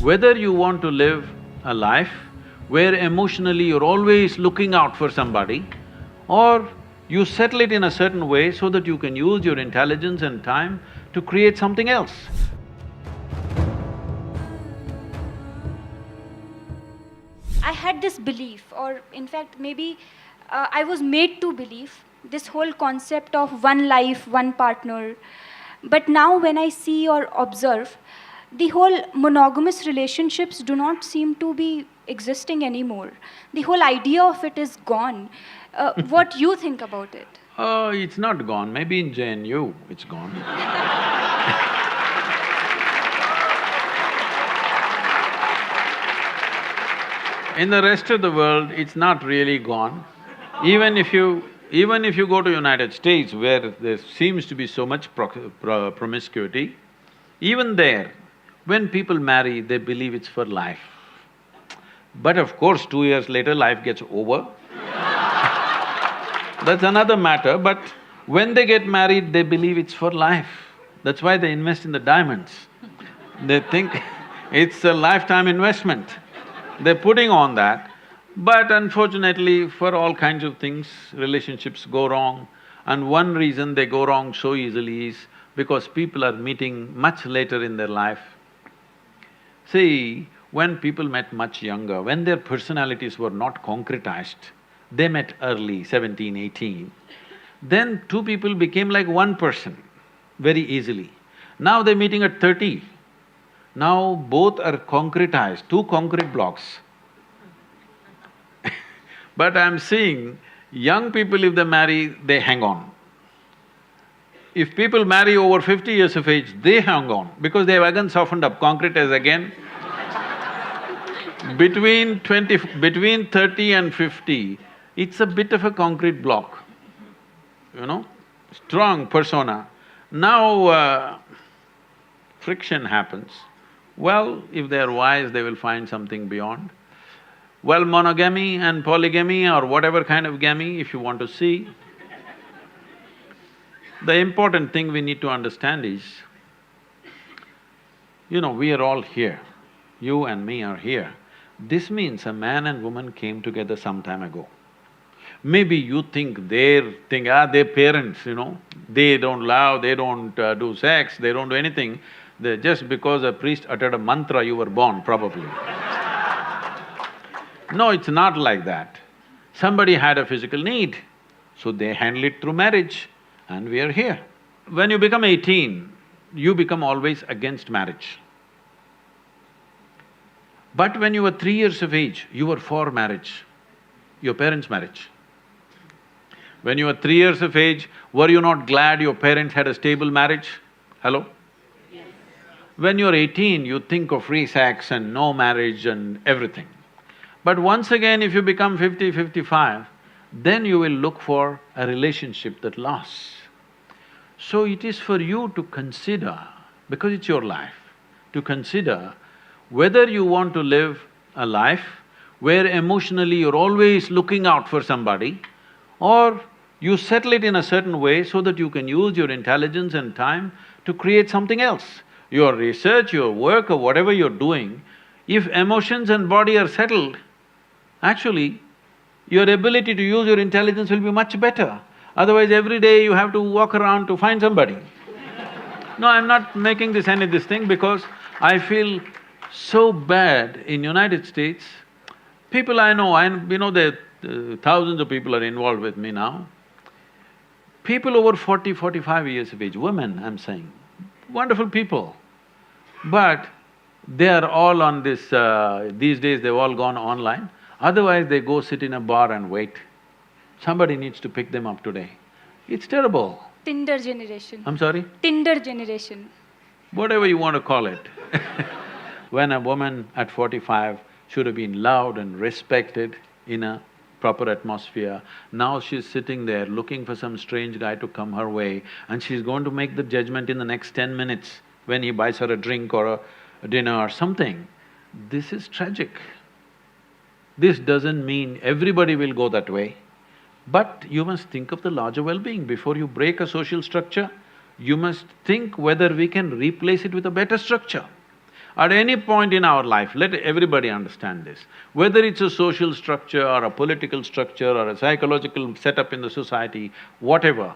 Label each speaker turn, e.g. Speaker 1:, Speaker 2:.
Speaker 1: Whether you want to live a life where emotionally you're always looking out for somebody, or you settle it in a certain way so that you can use your intelligence and time to create something else.
Speaker 2: I had this belief, or in fact, maybe I was made to believe this whole concept of one life, one partner. But now, when I see or observe, the whole monogamous relationships do not seem to be existing anymore. The whole idea of it is gone. What you think about it?
Speaker 1: Oh, it's not gone, maybe in JNU it's gone. In the rest of the world, it's not really gone. Even if you go to United States where there seems to be so much promiscuity, even there, when people marry, they believe it's for life. But of course, 2 years later, life gets over. That's another matter, but when they get married, they believe it's for life. That's why they invest in the diamonds. They think it's a lifetime investment. They're putting on that, but unfortunately, for all kinds of things, relationships go wrong. And one reason they go wrong so easily is because people are meeting much later in their life. See, when people met much younger, when their personalities were not concretized, they met early, 17, 18, then two people became like one person very easily. Now they're meeting at 30. Now both are concretized, two concrete blocks. But I'm seeing young people, if they marry, they hang on. If people marry over 50 years of age, they hang on because they've again softened up, concretized again. Between 30 and 50, it's a bit of a concrete block, strong persona. Now, friction happens. Well, if they're wise, they will find something beyond. Well, monogamy and polygamy or whatever kind of gamy, if you want to see, the important thing we need to understand is, we are all here. You and me are here. This means a man and woman came together some time ago. Maybe you think their parents, they don't love, they don't do sex, they don't do anything. Just because a priest uttered a mantra, you were born, probably. No, it's not like that. Somebody had a physical need, so they handle it through marriage, and we are here. When you become 18, you become always against marriage. But when you were 3 years of age, you were for marriage, your parents' marriage. When you were 3 years of age, were you not glad your parents had a stable marriage? Hello? Yes. When you're 18, you think of free sex and no marriage and everything. But once again, if you become 50, 55, then you will look for a relationship that lasts. So it is for you to consider, because it's your life, to consider whether you want to live a life where emotionally you're always looking out for somebody, or you settle it in a certain way so that you can use your intelligence and time to create something else. Your research, your work or whatever you're doing, if emotions and body are settled, actually, your ability to use your intelligence will be much better. Otherwise, every day you have to walk around to find somebody. No, I'm not making this thing because I feel so bad in United States. People I know, that thousands of people are involved with me now. People over 40, 45 years of age, women I'm saying, wonderful people. But they are all on this… these days they've all gone online. Otherwise they go sit in a bar and wait. Somebody needs to pick them up today. It's terrible.
Speaker 2: Tinder generation.
Speaker 1: I'm sorry?
Speaker 2: Tinder generation.
Speaker 1: Whatever you want to call it. When a woman at 45 should have been loved and respected in a proper atmosphere, now she's sitting there looking for some strange guy to come her way, and she's going to make the judgment in the next 10 minutes when he buys her a drink or a dinner or something. This is tragic. This doesn't mean everybody will go that way, but you must think of the larger well-being. Before you break a social structure, you must think whether we can replace it with a better structure. At any point in our life, let everybody understand this. Whether it's a social structure or a political structure or a psychological setup in the society, whatever,